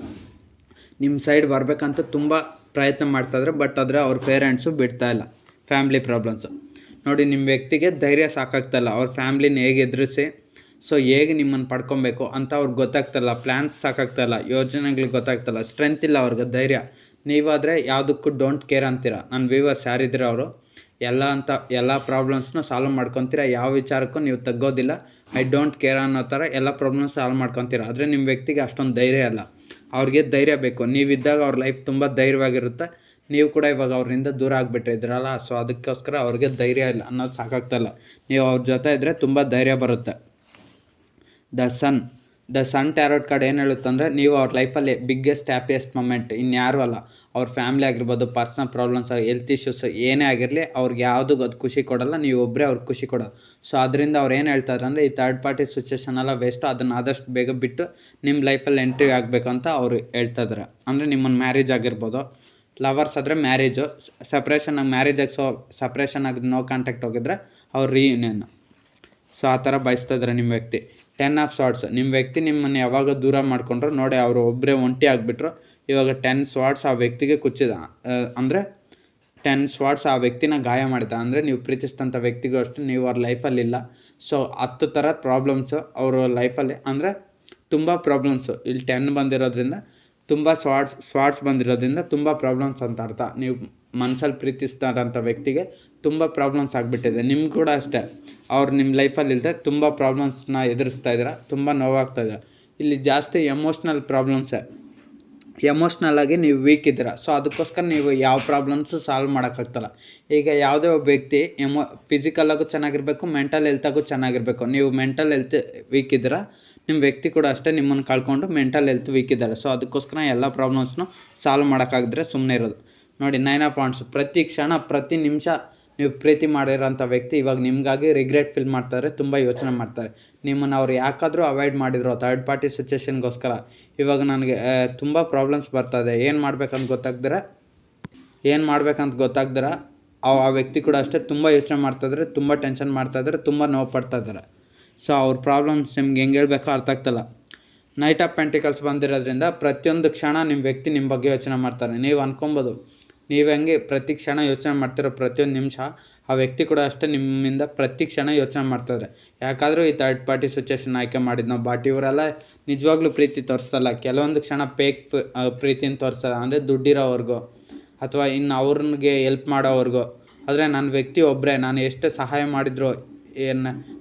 ನಿಮ್ಮ ಸೈಡ್ ಬರಬೇಕಂತ ತುಂಬ ಪ್ರಯತ್ನ ಮಾಡ್ತಾಯಿದ್ರೆ, ಬಟ್ ಆದರೆ ಅವ್ರ ಪೇರೆಂಟ್ಸು ಬಿಡ್ತಾಯಿಲ್ಲ. ಫ್ಯಾಮ್ಲಿ ಪ್ರಾಬ್ಲಮ್ಸು ನೋಡಿ, ನಿಮ್ಮ ವ್ಯಕ್ತಿಗೆ ಧೈರ್ಯ ಸಾಕಾಗ್ತಾಯಿಲ್ಲ. ಅವ್ರ ಫ್ಯಾಮ್ಲಿನ ಹೇಗೆ ಎದುರಿಸಿ, ಸೊ ಹೇಗೆ ನಿಮ್ಮನ್ನು ಪಡ್ಕೊಬೇಕು ಅಂತ ಅವ್ರಿಗೆ ಗೊತ್ತಾಗ್ತಾಯಿಲ್ಲ. ಪ್ಲ್ಯಾನ್ಸ್ ಸಾಕಾಗ್ತಾಯಿಲ್ಲ, ಯೋಜನೆಗಳಿಗೆ ಗೊತ್ತಾಗ್ತಾಯಿಲ್ಲ, ಸ್ಟ್ರೆಂತ್ ಇಲ್ಲ ಅವ್ರಿಗೆ, ಧೈರ್ಯ. ನೀವಾದರೆ ಯಾವುದಕ್ಕೂ ಡೋಂಟ್ ಕೇರ್ ಅಂತೀರ. ನನ್ನ ವ್ಯೂವರ್ಸ್ ಯಾರಿದ್ರೆ ಅವರು ಎಲ್ಲ ಪ್ರಾಬ್ಲಮ್ಸ್ನ ಸಾಲ್ವ್ ಮಾಡ್ಕೊತೀರ. ಯಾವ ವಿಚಾರಕ್ಕೂ ನೀವು ತಗ್ಗೋದಿಲ್ಲ. ಐ ಡೋಂಟ್ ಕೇರ್ ಅನ್ನೋ ಥರ ಎಲ್ಲ ಪ್ರಾಬ್ಲಮ್ಸ್ ಸಾಲ್ವ್ ಮಾಡ್ಕೊತೀರ. ಆದರೆ ನಿಮ್ಮ ವ್ಯಕ್ತಿಗೆ ಅಷ್ಟೊಂದು ಧೈರ್ಯ ಅಲ್ಲ. ಅವ್ರಿಗೆ ಧೈರ್ಯ ಬೇಕು. ನೀವಿದ್ದಾಗ ಅವ್ರ ಲೈಫ್ ತುಂಬ ಧೈರ್ಯವಾಗಿರುತ್ತೆ. ನೀವು ಕೂಡ ಇವಾಗ ಅವ್ರಿಂದ ದೂರ ಆಗಿಬಿಟ್ಟಿದ್ರಲ್ಲ. ಸೊ ಅದಕ್ಕೋಸ್ಕರ ಅವ್ರಿಗೆ ಧೈರ್ಯ ಇಲ್ಲ ಅನ್ನೋದು ಸಾಕಾಗ್ತಾಯಿಲ್ಲ. ನೀವು ಅವ್ರ ಜೊತೆ ಇದ್ದರೆ ತುಂಬ ಧೈರ್ಯ ಬರುತ್ತೆ. ದ ಸನ್ ಟ್ಯಾರೋಟ್ ಕಾರ್ಡ್ ಏನು ಹೇಳುತ್ತಂದರೆ, ನೀವು ಅವ್ರ ಲೈಫಲ್ಲಿ ಬಿಗ್ಗೆಸ್ಟ್ ಹ್ಯಾಪಿಯೆಸ್ಟ್ ಮೊಮೆಂಟ್ ಇನ್ಯಾರೂ ಅಲ್ಲ. ಅವ್ರ ಫ್ಯಾಮ್ಲಿ ಆಗಿರ್ಬೋದು, ಪರ್ಸ್ನಲ್ ಪ್ರಾಬ್ಲಮ್ಸ್, ಹೆಲ್ತ್ ಇಶ್ಯೂಸ್ ಏನೇ ಆಗಿರಲಿ, ಅವ್ರಿಗೆ ಯಾವುದು ಅದು ಖುಷಿ ಕೊಡೋಲ್ಲ. ನೀವು ಒಬ್ಬರೇ ಅವ್ರಿಗೆ ಖುಷಿ ಕೊಡೋದು. ಸೊ ಅದರಿಂದ ಅವ್ರು ಏನು ಹೇಳ್ತಾರೆ ಅಂದರೆ, ಈ ಥರ್ಡ್ ಪಾರ್ಟಿ ಸಿಚುವೇಷನ್ ಎಲ್ಲ ವೇಸ್ಟು, ಅದನ್ನು ಆದಷ್ಟು ಬೇಗ ಬಿಟ್ಟು ನಿಮ್ಮ ಲೈಫಲ್ಲಿ ಎಂಟ್ರಿ ಆಗಬೇಕು ಅಂತ ಅವರು ಹೇಳ್ತಾ ಇದ್ದಾರೆ. ಅಂದರೆ ನಿಮ್ಮನ್ನು ಮ್ಯಾರೇಜ್ ಆಗಿರ್ಬೋದು, ಲವರ್ಸ್ ಆದರೆ ಮ್ಯಾರೇಜು, ಸಪ್ರೇಷನ್ ಆಗಿ ಮ್ಯಾರೇಜ್ ಆಗಿ ಸಪ್ರೇಷನ್ ಆಗಿ ನೋ ಕಾಂಟ್ಯಾಕ್ಟ್ ಹೋಗಿದ್ರೆ ಅವ್ರ ರೀಯೂನಿಯನ್. ಸೊ ಆ ಥರ ಬಯಸ್ತಾ ಇದ್ದಾರೆ ನಿಮ್ಮ ವ್ಯಕ್ತಿ. 10 ಆಫ್ ಸ್ವಾರ್ಡ್ಸ್, ನಿಮ್ಮ ವ್ಯಕ್ತಿ ನಿಮ್ಮನ್ನು ಯಾವಾಗ ದೂರ ಮಾಡಿಕೊಂಡ್ರು ನೋಡಿ, ಅವರು ಒಬ್ಬರೇ ಒಂಟಿ ಆಗಿಬಿಟ್ರು. ಇವಾಗ 10 ಸ್ವಾರ್ಡ್ಸ್ ಆ ವ್ಯಕ್ತಿಗೆ ಕುಚ್ಚಿದ, ಅಂದರೆ 10 ಸ್ವಾರ್ಡ್ಸ್ ಆ ವ್ಯಕ್ತಿನ ಗಾಯ ಮಾಡಿದ. ಅಂದರೆ ನೀವು ಪ್ರೀತಿಸಿದಂಥ ವ್ಯಕ್ತಿಗೂ ಅಷ್ಟೇ ನೀವು ಅವ್ರ ಲೈಫಲ್ಲಿಲ್ಲ. ಸೊ 10 ಥರ ಪ್ರಾಬ್ಲಮ್ಸು ಅವ್ರ ಲೈಫಲ್ಲಿ, ಅಂದರೆ ತುಂಬ ಪ್ರಾಬ್ಲಮ್ಸು. ಇಲ್ಲಿ 10 ಬಂದಿರೋದ್ರಿಂದ ತುಂಬ ಸ್ವಾರ್ಡ್ಸ್ ಬಂದಿರೋದ್ರಿಂದ ತುಂಬ ಪ್ರಾಬ್ಲಮ್ಸ್ ಅಂತ ಅರ್ಥ. ನೀವು ಮನಸ್ಸಲ್ಲಿ ಪ್ರೀತಿಸ್ತಾರಂಥ ವ್ಯಕ್ತಿಗೆ ತುಂಬ ಪ್ರಾಬ್ಲಮ್ಸ್ ಆಗಿಬಿಟ್ಟಿದೆ. ನಿಮ್ಗೆ ಕೂಡ ಅಷ್ಟೇ, ಅವ್ರು ನಿಮ್ಮ ಲೈಫಲ್ಲಿ ಇಲ್ಲದೆ ತುಂಬ ಪ್ರಾಬ್ಲಮ್ಸ್ನ ಎದುರಿಸ್ತಾ ಇದ್ದೀರ, ತುಂಬ ನೋವಾಗ್ತಾಯಿದೆ. ಇಲ್ಲಿ ಜಾಸ್ತಿ ಎಮೋಷ್ನಲ್ ಪ್ರಾಬ್ಲಮ್ಸೇ, ಎಮೋಷ್ನಲ್ಲಾಗಿ ನೀವು ವೀಕ್ ಇದ್ದೀರ. ಸೊ ಅದಕ್ಕೋಸ್ಕರ ನೀವು ಯಾವ ಪ್ರಾಬ್ಲಮ್ಸು ಸಾಲ್ವ್ ಮಾಡೋಕ್ಕಾಗ್ತಲ್ಲ. ಈಗ ಯಾವುದೇ ಒಬ್ಬ ವ್ಯಕ್ತಿ ಫಿಸಿಕಲಾಗೂ ಚೆನ್ನಾಗಿರಬೇಕು, ಮೆಂಟಲ್ ಹೆಲ್ತಾಗೂ ಚೆನ್ನಾಗಿರಬೇಕು. ನೀವು ಮೆಂಟಲ್ ಹೆಲ್ತ್ ವೀಕ್ ಇದ್ದೀರ, ನಿಮ್ಮ ವ್ಯಕ್ತಿ ಕೂಡ ಅಷ್ಟೇ ನಿಮ್ಮನ್ನು ಕಳ್ಕೊಂಡು ಮೆಂಟಲ್ ಹೆಲ್ತ್ ವೀಕ್ ಇದ್ದಾರೆ. ಸೊ ಅದಕ್ಕೋಸ್ಕರ ಎಲ್ಲ ಪ್ರಾಬ್ಲಮ್ಸ್ನು ಸಾಲ್ವ್ ಮಾಡೋಕ್ಕಾಗಿದ್ರೆ ಸುಮ್ಮನೆ ಇರೋದು. ನೋಡಿ 9 ಆಫ್ ವಾಂಡ್ಸ್, ಪ್ರತಿ ಕ್ಷಣ ಪ್ರತಿ ನಿಮಿಷ ನೀವು ಪ್ರೀತಿ ಮಾಡಿರೋಂಥ ವ್ಯಕ್ತಿ ಇವಾಗ ನಿಮಗಾಗಿ ರಿಗ್ರೆಟ್ ಫೀಲ್ ಮಾಡ್ತಾರೆ, ತುಂಬ ಯೋಚನೆ ಮಾಡ್ತಾರೆ. ನಿಮ್ಮನ್ನು ಅವ್ರು ಯಾಕಾದರೂ ಅವಾಯ್ಡ್ ಮಾಡಿದ್ರು ಥರ್ಡ್ ಪಾರ್ಟಿ ಸಿಚುವೇಷನ್ಗೋಸ್ಕರ. ಇವಾಗ ನನಗೆ ತುಂಬ ಪ್ರಾಬ್ಲಮ್ಸ್ ಬರ್ತದೆ, ಏನು ಮಾಡ್ಬೇಕಂತ ಗೊತ್ತಾಗ್ದಿರ ಆ ವ್ಯಕ್ತಿ ಕೂಡ ಅಷ್ಟೇ ತುಂಬ ಯೋಚನೆ ಮಾಡ್ತಾಯಿದ್ರೆ, ತುಂಬ ಟೆನ್ಷನ್ ಮಾಡ್ತಾಯಿದ್ರೆ, ತುಂಬ ನೋವು ಪಡ್ತಾಯಿದ್ದಾರೆ. ಸೊ ಅವ್ರ ಪ್ರಾಬ್ಲಮ್ಸ್ ನಿಮ್ಗೆ ಹೆಂಗೆ ಹೇಳಬೇಕೋ ಅರ್ಥ ಆಗ್ತಲ್ಲ. ನೈಟ್ ಆಫ್ ಪೆಂಟಿಕಲ್ಸ್ ಬಂದಿರೋದ್ರಿಂದ ಪ್ರತಿಯೊಂದು ಕ್ಷಣ ನಿಮ್ಮ ವ್ಯಕ್ತಿ ನಿಮ್ಮ ಬಗ್ಗೆ ಯೋಚನೆ ಮಾಡ್ತಾರೆ. ನೀವು ಅನ್ಕೊಬೋದು, ನೀವು ಹೆಂಗೆ ಪ್ರತಿ ಕ್ಷಣ ಯೋಚನೆ ಮಾಡ್ತಿರೋ ಪ್ರತಿಯೊಂದು ನಿಮಿಷ, ಆ ವ್ಯಕ್ತಿ ಕೂಡ ಅಷ್ಟೇ ನಿಮ್ಮಿಂದ ಪ್ರತಿ ಕ್ಷಣ ಯೋಚನೆ ಮಾಡ್ತಾಯಿದ್ದಾರೆ. ಯಾಕಾದರೂ ಈ ಥರ್ಡ್ ಪಾರ್ಟಿ ಸಿಚುವೇಷನ್ ಆಯ್ಕೆ ಮಾಡಿದ್ನೋ. ಬಟ್ ಇವರೆಲ್ಲ ನಿಜವಾಗ್ಲೂ ಪ್ರೀತಿ ತೋರಿಸಲ್ಲ, ಕೆಲವೊಂದು ಕ್ಷಣ ಫೇಕ್ ಪ್ರೀತಿನ ತೋರಿಸಲ್ಲ. ಅಂದರೆ ದುಡ್ಡಿರೋವರೆಗೂ ಅಥವಾ ಇನ್ನು ಅವ್ರಿಗೆ ಎಲ್ಪ್ ಮಾಡೋವರೆಗೂ. ಆದರೆ ನನ್ನ ವ್ಯಕ್ತಿ ಒಬ್ಬರೇ, ನಾನು ಎಷ್ಟೇ ಸಹಾಯ ಮಾಡಿದ್ರು,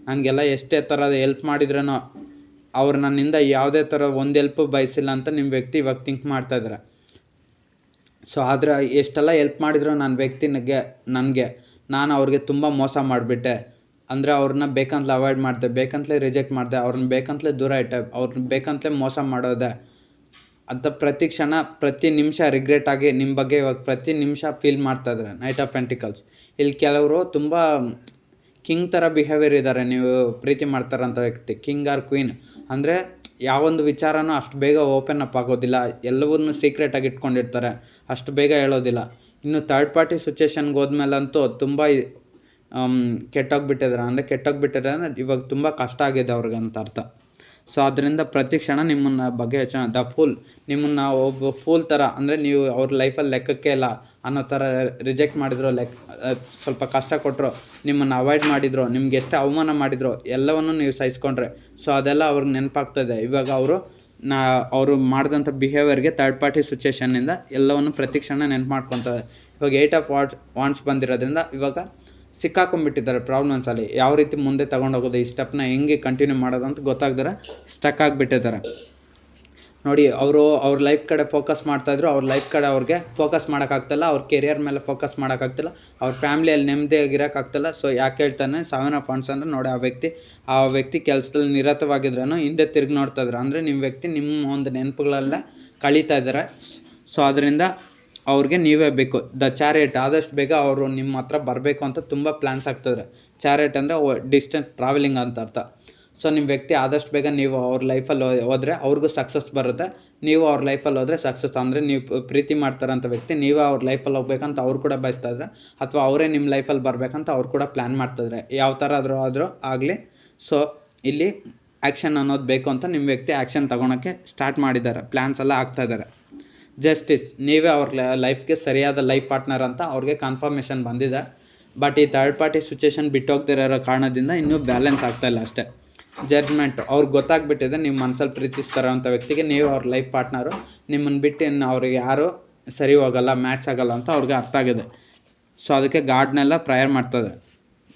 ನನಗೆಲ್ಲ ಎಷ್ಟೇ ಥರದ ಎಲ್ಪ್ ಮಾಡಿದ್ರೂ ಅವ್ರು ನನ್ನಿಂದ ಯಾವುದೇ ಥರ ಒಂದು ಎಲ್ಪು ಬಯಸಿಲ್ಲ ಅಂತ ನಿಮ್ಮ ವ್ಯಕ್ತಿ ಇವಾಗ ಥಿಂಕ್ ಮಾಡ್ತಾಯಿದ್ದಾರೆ. ಸೊ ಆದರೆ ಎಷ್ಟೆಲ್ಲ ಎಲ್ಪ್ ಮಾಡಿದ್ರು ನನಗೆ ನಾನು ಅವ್ರಿಗೆ ತುಂಬ ಮೋಸ ಮಾಡಿಬಿಟ್ಟೆ. ಅಂದರೆ ಅವ್ರನ್ನ ಬೇಕಂತಲೇ ಅವಾಯ್ಡ್ ಮಾಡಿದೆ, ಬೇಕಂತಲೇ ರಿಜೆಕ್ಟ್ ಮಾಡಿದೆ, ಅವ್ರನ್ನ ಬೇಕಂತಲೇ ದೂರ ಇಟ್ಟೆ, ಅವ್ರನ್ನ ಬೇಕಂತಲೇ ಮೋಸ ಮಾಡೋದೆ ಅಂತ ಪ್ರತಿ ಕ್ಷಣ ಪ್ರತಿ ನಿಮಿಷ ರಿಗ್ರೆಟ್ ಆಗಿ ನಿಮ್ಮ ಬಗ್ಗೆ ಇವಾಗ ಪ್ರತಿ ನಿಮಿಷ ಫೀಲ್ ಮಾಡ್ತಾಯಿದ್ದಾರೆ. ನೈಟ್ ಆಫ್ ಪೆಂಟಿಕಲ್ಸ್ ಇಲ್ಲಿ ಕೆಲವರು ತುಂಬ ಕಿಂಗ್ ಥರ ಬಿಹೇವಿಯರ್ ಇದ್ದಾರೆ. ನೀವು ಪ್ರೀತಿ ಮಾಡ್ತಾರಂಥ ವ್ಯಕ್ತಿ ಕಿಂಗ್ ಆರ್ ಕ್ವೀನ್, ಅಂದರೆ ಯಾವೊಂದು ವಿಚಾರನೂ ಅಷ್ಟು ಬೇಗ ಓಪನ್ ಅಪ್ ಆಗೋದಿಲ್ಲ, ಎಲ್ಲವನ್ನೂ ಸೀಕ್ರೆಟಾಗಿ ಇಟ್ಕೊಂಡಿರ್ತಾರೆ, ಅಷ್ಟು ಬೇಗ ಹೇಳೋದಿಲ್ಲ. ಇನ್ನು ಥರ್ಡ್ ಪಾರ್ಟಿ ಸಿಚುವೇಷನ್ಗೆ ಹೋದ್ಮೇಲಂತೂ ತುಂಬ ಕೆಟ್ಟೋಗ್ಬಿಟ್ಟಿದ್ದಾರೆ. ಅಂದರೆ ಇವಾಗ ತುಂಬ ಕಷ್ಟ ಆಗಿದೆ ಅವ್ರಿಗೆ ಅಂತ ಅರ್ಥ. ಸೊ ಅದರಿಂದ ಪ್ರತಿ ಕ್ಷಣ ನಿಮ್ಮನ್ನು ಬಗ್ಗೆ ಯೋಚನೆ, ನಿಮ್ಮನ್ನು ಒಬ್ಬ ಫೂಲ್ ಥರ, ಅಂದರೆ ನೀವು ಅವ್ರ ಲೈಫಲ್ಲಿ ಲೆಕ್ಕಕ್ಕೆ ಇಲ್ಲ ಅನ್ನೋ ಥರ ರಿಜೆಕ್ಟ್ ಮಾಡಿದ್ರು, ಸ್ವಲ್ಪ ಕಷ್ಟ ಕೊಟ್ಟರು, ನಿಮ್ಮನ್ನು ಅವಾಯ್ಡ್ ಮಾಡಿದ್ರು, ನಿಮ್ಗೆ ಎಷ್ಟೇ ಅವಮಾನ ಮಾಡಿದ್ರು, ಎಲ್ಲವನ್ನೂ ನೀವು ಸಹಿಸ್ಕೊಂಡ್ರೆ ಸೊ ಅದೆಲ್ಲ ಅವ್ರಿಗೆ ನೆನಪಾಗ್ತದೆ. ಇವಾಗ ಅವರು ಮಾಡಿದಂಥ ಬಿಹೇವಿಯರ್ಗೆ ಥರ್ಡ್ ಪಾರ್ಟಿ ಸಿಚುವೇಷನ್ನಿಂದ ಎಲ್ಲವನ್ನು ಪ್ರತಿ ಕ್ಷಣ ನೆನಪು ಮಾಡ್ಕೊತಾರೆ. ಇವಾಗ 8 ಆಫ್ ವಾಂಡ್ಸ್ ಬಂದಿರೋದ್ರಿಂದ ಇವಾಗ ಸಿಕ್ಕಾಕೊಂಡ್ಬಿಟ್ಟಿದ್ದಾರೆ ಪ್ರಾಬ್ಲಮ್ಸಲ್ಲಿ. ಯಾವ ರೀತಿ ಮುಂದೆ ತೊಗೊಂಡೋಗೋದು, ಈ ಸ್ಟೆಪ್ನ ಹೆಂಗೆ ಕಂಟಿನ್ಯೂ ಮಾಡೋದು ಅಂತ ಗೊತ್ತಾಗ್ದರೆ ಸ್ಟಕ್ ಆಗಿಬಿಟ್ಟಿದ್ದಾರೆ. ನೋಡಿ, ಅವ್ರ ಲೈಫ್ ಕಡೆ ಫೋಕಸ್ ಮಾಡ್ತಾಯಿದ್ರು, ಅವ್ರ ಲೈಫ್ ಕಡೆ ಅವ್ರಿಗೆ ಫೋಕಸ್ ಮಾಡೋಕ್ಕಾಗ್ತಿಲ್ಲ, ಅವ್ರ ಕೆರಿಯರ್ ಮೇಲೆ ಫೋಕಸ್ ಮಾಡೋಕ್ಕಾಗ್ತಿಲ್ಲ, ಅವ್ರ ಫ್ಯಾಮ್ಲಿಯಲ್ಲಿ ನೆಮ್ಮದಿಯಾಗಿರೋಕ್ಕಾಗ್ತಿಲ್ಲ. ಸೊ ಯಾಕೆ ಹೇಳ್ತಾನೆ 7 ಆಫ್ ವಾಂಡ್ಸ್ ಅಂದರೆ ನೋಡಿ, ಆ ವ್ಯಕ್ತಿ ಕೆಲಸದಲ್ಲಿ ನಿರತವಾಗಿದ್ರೂ ಹಿಂದೆ ತಿರುಗಿ ನೋಡ್ತಾಯಿದ್ರು. ಅಂದರೆ ನಿಮ್ಮ ವ್ಯಕ್ತಿ ನಿಮ್ಮ ಒಂದು ನೆನಪುಗಳಲ್ಲೇ ಕಳೀತಾ ಇದ್ದಾರೆ. ಸೊ ಅದರಿಂದ ಅವ್ರಿಗೆ ನೀವೇ ಬೇಕು. ದ ಚಾರಿಯಟ್, ಆದಷ್ಟು ಬೇಗ ಅವರು ನಿಮ್ಮ ಹತ್ರ ಬರಬೇಕು ಅಂತ ತುಂಬ ಪ್ಲ್ಯಾನ್ಸ್ ಆಗ್ತಿದ್ರೆ. ಚಾರಿಯಟ್ ಅಂದರೆ ಡಿಸ್ಟೆನ್ಸ್ ಟ್ರಾವೆಲಿಂಗ್ ಅಂತ ಅರ್ಥ. ಸೊ ನಿಮ್ಮ ವ್ಯಕ್ತಿ ಆದಷ್ಟು ಬೇಗ ನೀವು ಅವ್ರ ಲೈಫಲ್ಲಿ ಹೋದರೆ ಅವ್ರಿಗೂ ಸಕ್ಸಸ್ ಬರುತ್ತೆ, ನೀವು ಅವ್ರ ಲೈಫಲ್ಲಿ ಹೋದರೆ ಸಕ್ಸಸ್. ಅಂದರೆ ನೀವು ಪ್ರೀತಿ ಮಾಡ್ತಾರಂಥ ವ್ಯಕ್ತಿ ನೀವು ಅವ್ರ ಲೈಫಲ್ಲಿ ಹೋಗ್ಬೇಕಂತ ಅವ್ರು ಕೂಡ ಬಯಸ್ತಾಯಿದ್ರೆ, ಅಥವಾ ಅವರೇ ನಿಮ್ಮ ಲೈಫಲ್ಲಿ ಬರಬೇಕಂತ ಅವ್ರು ಕೂಡ ಪ್ಲ್ಯಾನ್ ಮಾಡ್ತಾಯಿದ್ರೆ. ಯಾವ ಥರ ಆದರೂ ಆಗಲಿ. ಸೊ ಇಲ್ಲಿ ಆ್ಯಕ್ಷನ್ ಅನ್ನೋದು ಬೇಕು ಅಂತ ನಿಮ್ಮ ವ್ಯಕ್ತಿ ಆ್ಯಕ್ಷನ್ ತೊಗೊಳಕ್ಕೆ ಸ್ಟಾರ್ಟ್ ಮಾಡಿದ್ದಾರೆ, ಪ್ಲ್ಯಾನ್ಸ್ ಎಲ್ಲ ಆಗ್ತಾಯಿದ್ದಾರೆ. ಜಸ್ಟಿಸ್, ನೀವೇ ಅವ್ರ ಲೈಫ್ಗೆ ಸರಿಯಾದ ಲೈಫ್ ಪಾರ್ಟ್ನರ್ ಅಂತ ಅವ್ರಿಗೆ ಕನ್ಫರ್ಮೇಷನ್ ಬಂದಿದೆ. ಬಟ್ ಈ ಥರ್ಡ್ ಪಾರ್ಟಿ ಸಿಚುವೇಷನ್ ಬಿಟ್ಟೋಗ್ತಿರೋ ಕಾರಣದಿಂದ ಇನ್ನೂ ಬ್ಯಾಲೆನ್ಸ್ ಆಗ್ತಾಯಿಲ್ಲ ಅಷ್ಟೇ. ಜಡ್ಜ್ಮೆಂಟ್, ಅವ್ರಿಗೆ ಗೊತ್ತಾಗ್ಬಿಟ್ಟಿದೆ ನೀವು ಮನಸ್ಸಲ್ಲಿ ಪ್ರೀತಿಸ್ತಾರೋ ಅಂಥ ವ್ಯಕ್ತಿಗೆ ನೀವು ಅವ್ರ ಲೈಫ್ ಪಾರ್ಟ್ನರು, ನಿಮ್ಮನ್ನು ಬಿಟ್ಟು ಇನ್ನು ಅವ್ರಿಗೆ ಯಾರೂ ಸರಿ ಹೋಗಲ್ಲ, ಮ್ಯಾಚ್ ಆಗೋಲ್ಲ ಅಂತ ಅವ್ರಿಗೆ ಅರ್ಥ ಆಗಿದೆ. ಸೊ ಅದಕ್ಕೆ ಗಾಡ್ನೆಲ್ಲ ಪ್ರೇಯರ್ ಮಾಡ್ತದೆ.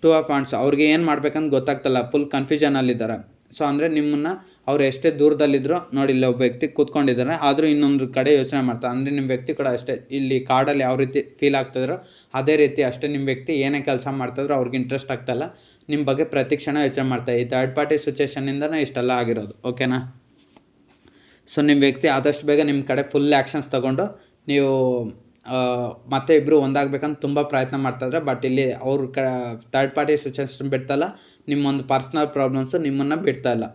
2 ಆಫ್ ವಾಂಡ್ಸ್, ಅವ್ರಿಗೆ ಏನು ಮಾಡ್ಬೇಕಂತ ಗೊತ್ತಾಗ್ತಲ್ಲ, ಫುಲ್ ಕನ್ಫ್ಯೂಷನಲ್ಲಿದ್ದಾರೆ. ಸೊ ಅಂದರೆ ನಿಮ್ಮನ್ನು ಅವ್ರು ಎಷ್ಟೇ ದೂರದಲ್ಲಿದ್ದರೂ ನೋಡಿ, ಇಲ್ಲಿ ಒಬ್ಬ ವ್ಯಕ್ತಿ ಕೂತ್ಕೊಂಡಿದ್ದಾರೆ, ಆದರೂ ಇನ್ನೊಂದು ಕಡೆ ಯೋಚನೆ ಮಾಡ್ತಾರೆ. ಅಂದರೆ ನಿಮ್ಮ ವ್ಯಕ್ತಿ ಕೂಡ ಅಷ್ಟೇ, ಇಲ್ಲಿ ಕಾರ್ಡಲ್ಲಿ ಯಾವ ರೀತಿ ಫೀಲ್ ಆಗ್ತಿದ್ರೋ ಅದೇ ರೀತಿ ಅಷ್ಟೇ ನಿಮ್ಮ ವ್ಯಕ್ತಿ ಏನೇ ಕೆಲಸ ಮಾಡ್ತಾಯಿದ್ರು ಅವ್ರಿಗೆ ಇಂಟ್ರೆಸ್ಟ್ ಆಗ್ತಾಯಿಲ್ಲ, ನಿಮ್ಮ ಬಗ್ಗೆ ಪ್ರತಿ ಕ್ಷಣ ಯೋಚನೆ ಮಾಡ್ತಾರೆ. ಈ ಥರ್ಡ್ ಪಾರ್ಟಿ ಸಿಚುವೇಷನ್ನಿಂದನೇ ಇಷ್ಟೆಲ್ಲ ಆಗಿರೋದು, ಓಕೆನಾ? ಸೊ ನಿಮ್ಮ ವ್ಯಕ್ತಿ ಆದಷ್ಟು ಬೇಗ ನಿಮ್ಮ ಕಡೆ ಫುಲ್ ಆ್ಯಕ್ಷನ್ಸ್ ತೊಗೊಂಡು ನೀವು ಮತ್ತೆ ಇಬ್ಬರು ಒಂದಾಗಬೇಕಂತ ತುಂಬ ಪ್ರಯತ್ನ ಮಾಡ್ತಾಯಿದ್ರೆ. ಬಟ್ ಇಲ್ಲಿ ಅವ್ರ ಥರ್ಡ್ ಪಾರ್ಟಿ ಸಿಚುವೇಷನ್ ಬಿಡ್ತಾಯಿಲ್ಲ, ನಿಮ್ಮೊಂದು ಪರ್ಸ್ನಲ್ ಪ್ರಾಬ್ಲಮ್ಸು ನಿಮ್ಮನ್ನು ಬಿಡ್ತಾಯಿಲ್ಲ.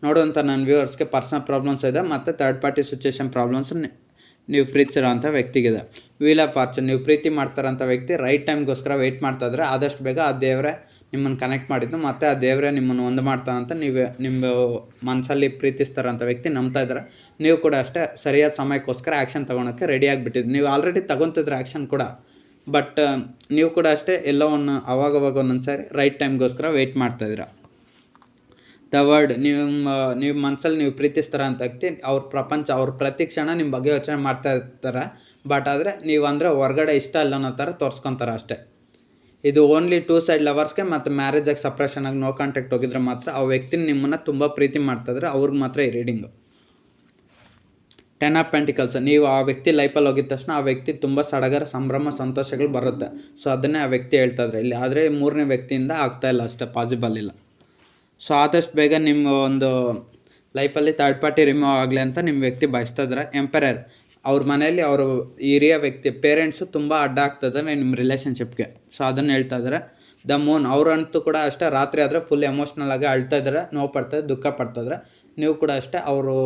ನೋಡುವಂಥ ನನ್ನ ವ್ಯೂವರ್ಸ್ಗೆ ಪರ್ಸ್ನಲ್ ಪ್ರಾಬ್ಲಮ್ಸ್ ಇದೆ ಮತ್ತು ಥರ್ಡ್ ಪಾರ್ಟಿ ಸಿಚುವೇಷನ್ ಪ್ರಾಬ್ಲಮ್ಸು ನೀವು ಪ್ರೀತಿಸಿರೋ ಅಂಥ ವ್ಯಕ್ತಿಗಿದೆ. ವೀಲ್ ಆಫ್ ಫಾರ್ಚೂನ್, ನೀವು ಪ್ರೀತಿ ಮಾಡ್ತಾರಂಥ ವ್ಯಕ್ತಿ ರೈಟ್ ಟೈಮ್ಗೋಸ್ಕರ ವೆಯ್ಟ್ ಮಾಡ್ತಾಯಿದ್ರೆ ಆದಷ್ಟು ಬೇಗ ಆ ದೇವರೇ ನಿಮ್ಮನ್ನು ಕನೆಕ್ಟ್ ಮಾಡಿದ್ದು, ಮತ್ತು ಆ ದೇವರೇ ನಿಮ್ಮನ್ನು ಒಂದು ಮಾಡ್ತಾನಂತ ನೀವು ನಿಮ್ಮ ಮನಸ್ಸಲ್ಲಿ ಪ್ರೀತಿಸ್ತಾರಂಥ ವ್ಯಕ್ತಿ ನಂಬ್ತಾ ಇದ್ದಾರೆ. ನೀವು ಕೂಡ ಅಷ್ಟೇ ಸರಿಯಾದ ಸಮಯಕ್ಕೋಸ್ಕರ ಆ್ಯಕ್ಷನ್ ತೊಗೊಳಕ್ಕೆ ರೆಡಿ ಆಗಿಬಿಟ್ಟಿದ್ದು. ನೀವು ಆಲ್ರೆಡಿ ತಗೊತಿದ್ರೆ ಆ್ಯಕ್ಷನ್ ಕೂಡ, ಬಟ್ ನೀವು ಕೂಡ ಅಷ್ಟೇ ಎಲ್ಲೋ ಅವಾಗವಾಗ ಒಂದೊಂದು ಸಾರಿ ರೈಟ್ ಟೈಮ್ಗೋಸ್ಕರ ವೆಯ್ಟ್ ಮಾಡ್ತಾಯಿದ್ದೀರ. ದ ವರ್ಡ್, ನೀವು ಮನಸ್ಸಲ್ಲಿ ನೀವು ಪ್ರೀತಿಸ್ತಾರ ಅಂತ ವ್ಯಕ್ತಿ ಅವ್ರ ಪ್ರಪಂಚ, ಅವ್ರ ಪ್ರತಿ ಕ್ಷಣ ನಿಮ್ಮ ಬಗ್ಗೆ ಯೋಚನೆ ಮಾಡ್ತಾ ಇರ್ತಾರೆ. ಬಟ್ ಆದರೆ ನೀವು ಅಂದರೆ ಹೊರಗಡೆ ಇಷ್ಟ ಇಲ್ಲ ಅನ್ನೋ ಥರ ತೋರಿಸ್ಕೊತಾರೆ ಅಷ್ಟೇ. ಇದು ಓನ್ಲಿ 2 ಸೈಡ್ ಲವರ್ಸ್ಗೆ ಮತ್ತು ಮ್ಯಾರೇಜಾಗಿ ಸಪ್ರೇಷನ್ ಆಗಿ ನೋ ಕಾಂಟ್ಯಾಕ್ಟ್ ಹೋಗಿದ್ರೆ ಮಾತ್ರ ಆ ವ್ಯಕ್ತಿ ನಿಮ್ಮನ್ನು ತುಂಬ ಪ್ರೀತಿ ಮಾಡ್ತಾಯಿದ್ರೆ ಅವ್ರಿಗೆ ಮಾತ್ರ ಈ ರೀಡಿಂಗು. 10 ಆಫ್ ಪೆಂಟಿಕಲ್ಸ್, ನೀವು ಆ ವ್ಯಕ್ತಿ ಲೈಫಲ್ಲಿ ಹೋಗಿದ ತಕ್ಷಣ ಆ ವ್ಯಕ್ತಿ ತುಂಬ ಸಡಗರ, ಸಂಭ್ರಮ, ಸಂತೋಷಗಳು ಬರುತ್ತೆ. ಸೊ ಅದನ್ನೇ ಆ ವ್ಯಕ್ತಿ ಹೇಳ್ತಾಯಿದ್ರೆ ಇಲ್ಲಿ. ಆದರೆ 3ನೇ ವ್ಯಕ್ತಿಯಿಂದ ಆಗ್ತಾಯಿಲ್ಲ ಅಷ್ಟೇ, ಪಾಸಿಬಲ್ ಇಲ್ಲ. ಸೊ ಆದಷ್ಟು ಬೇಗ ನಿಮ್ಮ ಒಂದು ಲೈಫಲ್ಲಿ ಥರ್ಡ್ ಪಾರ್ಟಿ ರಿಮೂವ್ ಆಗಲಿ ಅಂತ ನಿಮ್ಮ ವ್ಯಕ್ತಿ ಬಯಸ್ತಾ ಇದ್ದಾರೆ. ಎಂಪರರ್, ಅವ್ರ ಮನೆಯಲ್ಲಿ ಅವರು ಹಿರಿಯ ವ್ಯಕ್ತಿ ಪೇರೆಂಟ್ಸು ತುಂಬ ಅಡ್ಡ ಆಗ್ತಾಯಿದ್ದಾರೆ ನಿಮ್ಮ ರಿಲೇಷನ್ಶಿಪ್ಗೆ. ಸೊ ಅದನ್ನು ಹೇಳ್ತಾ ಇದ್ದಾರೆ. ದ ಮೂನ್, ಅವರಂತೂ ಕೂಡ ಅಷ್ಟೇ ರಾತ್ರಿ ಆದರೆ ಫುಲ್ ಎಮೋಷ್ನಲ್ ಆಗಿ ಅಳ್ತಾ ಇದ್ದಾರೆ, ನೋವು ಪಡ್ತಾಯಿದ್ದಾರೆ, ದುಃಖ ಪಡ್ತಾಯಿದ್ದಾರೆ. ನೀವು ಕೂಡ ಅಷ್ಟೇ ಅವರು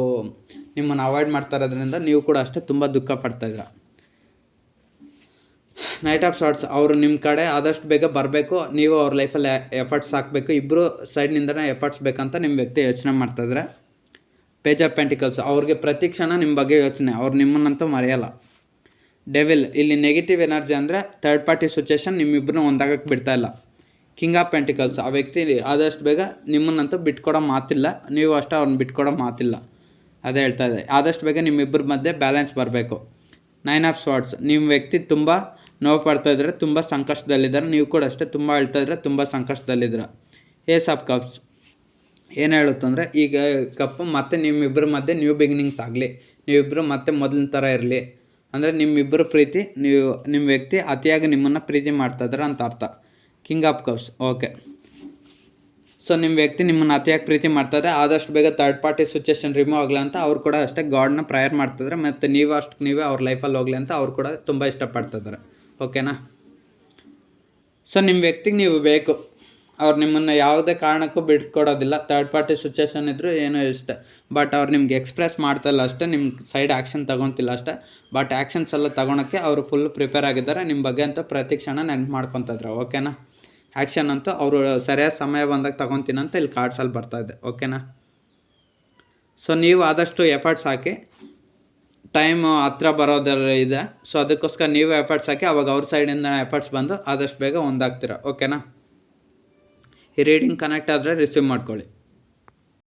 ನಿಮ್ಮನ್ನು ಅವಾಯ್ಡ್ ಮಾಡ್ತಾ ಇರೋದ್ರಿಂದ ನೀವು ಕೂಡ ಅಷ್ಟೇ ತುಂಬ ದುಃಖ ಪಡ್ತಾಯಿದ್ದೀರ. ನೈಟ್ ಆಫ್ ಶಾರ್ಟ್ಸ್, ಅವರು ನಿಮ್ಮ ಕಡೆ ಆದಷ್ಟು ಬೇಗ ಬರಬೇಕು, ನೀವು ಅವ್ರ ಲೈಫಲ್ಲಿ ಎಫರ್ಟ್ಸ್ ಹಾಕಬೇಕು, ಇಬ್ಬರು ಸೈಡ್ನಿಂದನೇ ಎಫರ್ಟ್ಸ್ ಬೇಕಂತ ನಿಮ್ಮ ವ್ಯಕ್ತಿ ಯೋಚನೆ ಮಾಡ್ತಾಯಿದ್ರೆ. ಪೇಜ್ ಆಫ್ ಪೆಂಟಿಕಲ್ಸ್, ಅವ್ರಿಗೆ ಪ್ರತಿ ಕ್ಷಣ ನಿಮ್ಮ ಬಗ್ಗೆ ಯೋಚನೆ, ಅವ್ರು ನಿಮ್ಮನ್ನಂತೂ ಮರೆಯಲ್ಲ. ಡೆವಿಲ್, ಇಲ್ಲಿ ನೆಗೆಟಿವ್ ಎನರ್ಜಿ ಅಂದರೆ ಥರ್ಡ್ ಪಾರ್ಟಿ ಸಿಚುವೇಶನ್ ನಿಮ್ಮಿಬ್ಬರನ್ನ ಒಂದಾಗಕ್ಕೆ ಬಿಡ್ತಾಯಿಲ್ಲ. ಕಿಂಗ್ ಆಫ್ ಪೆಂಟಿಕಲ್ಸ್, ಆ ವ್ಯಕ್ತಿ ಆದಷ್ಟು ಬೇಗ ನಿಮ್ಮನ್ನಂತೂ ಬಿಟ್ಕೊಡೋ ಮಾತಿಲ್ಲ, ನೀವು ಅಷ್ಟೇ ಅವ್ರನ್ನ ಬಿಟ್ಕೊಡೋ ಮಾತಿಲ್ಲ. ಅದೇ ಹೇಳ್ತಾ ಇದೆ, ಆದಷ್ಟು ಬೇಗ ನಿಮ್ಮಿಬ್ಬರ ಮಧ್ಯೆ ಬ್ಯಾಲೆನ್ಸ್ ಬರಬೇಕು. 9 ಆಫ್ ಸ್ವಾರ್ಡ್ಸ್, ನಿಮ್ಮ ವ್ಯಕ್ತಿ ತುಂಬ ನೋವು ಪಡ್ತಾಯಿದ್ರೆ, ತುಂಬ ಸಂಕಷ್ಟದಲ್ಲಿದ್ದಾರೆ, ನೀವು ಕೂಡ ಅಷ್ಟೇ ತುಂಬ ಹೇಳ್ತಾಯಿದ್ರೆ ತುಂಬ ಸಂಕಷ್ಟದಲ್ಲಿದ್ದೀರ. ಏಸ್ ಆಫ್ ಕಪ್ಸ್ ಏನು ಹೇಳುತ್ತಂದರೆ, ಈಗ ಕಪ್ಪು ಮತ್ತೆ ನಿಮ್ಮಿಬ್ಬರ ಮಧ್ಯೆ ನ್ಯೂ ಬಿಗಿನಿಂಗ್ಸ್ ಆಗಲಿ, ನೀವಿಬ್ಬರು ಮತ್ತೆ ಮೊದಲಿನ ಥರ ಇರಲಿ. ಅಂದರೆ ನಿಮ್ಮಿಬ್ಬರು ಪ್ರೀತಿ, ನಿಮ್ಮ ವ್ಯಕ್ತಿ ಅತಿಯಾಗಿ ನಿಮ್ಮನ್ನು ಪ್ರೀತಿ ಮಾಡ್ತಾಯಿದ್ದಾರೆ ಅಂತ ಅರ್ಥ. King of cups, okay. So ನಿಮ್ಮ ವ್ಯಕ್ತಿ ನಿಮ್ಮನ್ನು ಅತಿಯಾಗಿ ಪ್ರೀತಿ ಮಾಡ್ತಾಯಿದ್ರೆ ಆದಷ್ಟು ಬೇಗ ಥರ್ಡ್ ಪಾರ್ಟಿ ಸಿಚುವೇಶನ್ ರಿಮೂವ್ ಆಗಲಿ ಅಂತ ಅವ್ರು ಕೂಡ ಅಷ್ಟೇ ಗಾಡ್ನ ಪ್ರೇಯರ್ ಮಾಡ್ತಿದ್ದಾರೆ. ಮತ್ತು ನೀವೇ ಅವ್ರ ಲೈಫಲ್ಲಿ ಹೋಗಲಿ ಅಂತ ಅವ್ರು ಕೂಡ ತುಂಬ ಇಷ್ಟಪಡ್ತಿದ್ದಾರೆ. ಓಕೆನಾ? ಸೊ ನಿಮ್ಮ ವ್ಯಕ್ತಿಗೆ ನೀವು ಬೇಕು, ಅವ್ರು ನಿಮ್ಮನ್ನು ಯಾವುದೇ ಕಾರಣಕ್ಕೂ ಬಿಟ್ಕೊಡೋದಿಲ್ಲ. ಥರ್ಡ್ ಪಾರ್ಟಿ ಸಿಚುವೇಶನ್ ಇದ್ದರೂ ಏನೋ ಇಷ್ಟ, ಬಟ್ ಅವ್ರು ನಿಮ್ಗೆ ಎಕ್ಸ್ಪ್ರೆಸ್ ಮಾಡ್ತಾಯಿಲ್ಲ ಅಷ್ಟೇ, ನಿಮ್ಮ ಸೈಡ್ ಆ್ಯಕ್ಷನ್ ತೊಗೊತಿಲ್ಲ ಅಷ್ಟೇ. ಬಟ್ ಆ್ಯಕ್ಷನ್ಸ್ ಎಲ್ಲ ತೊಗೊಳಕ್ಕೆ ಅವರು ಫುಲ್ ಪ್ರಿಪೇರ್ ಆಗಿದ್ದಾರೆ. ನಿಮ್ಮ ಬಗ್ಗೆ ಅಂತ ಪ್ರತಿ ಕ್ಷಣ ನೆನಪು ಮಾಡ್ಕೊತಿದ್ರು. ಓಕೆನಾ? ಆ್ಯಕ್ಷನ್ ಅಂತೂ ಅವರು ಸರಿಯಾದ ಸಮಯ ಬಂದಾಗ ತೊಗೊತೀನಿ ಅಂತ ಇಲ್ಲಿ ಕಾರ್ಡ್ಸಲ್ಲಿ ಬರ್ತಾಯಿದೆ. ಓಕೆನಾ? ಸೊ ನೀವು ಆದಷ್ಟು ಎಫರ್ಟ್ಸ್ ಹಾಕಿ, ಟೈಮ್ ಹತ್ರ ಬರೋದರ ಇದೆ. ಸೊ ಅದಕ್ಕೋಸ್ಕರ ನೀವು ಎಫರ್ಟ್ಸ್ ಹಾಕಿ, ಅವಾಗ ಅವ್ರ ಸೈಡಿಂದ ಎಫರ್ಟ್ಸ್ ಬಂದು ಆದಷ್ಟು ಬೇಗ ಒಂದಾಗ್ತೀರ. ಓಕೆನಾ? ಈ ರೀಡಿಂಗ್ ಕನೆಕ್ಟ್ ಆದರೆ ರಿಸೀವ್ ಮಾಡ್ಕೊಳ್ಳಿ.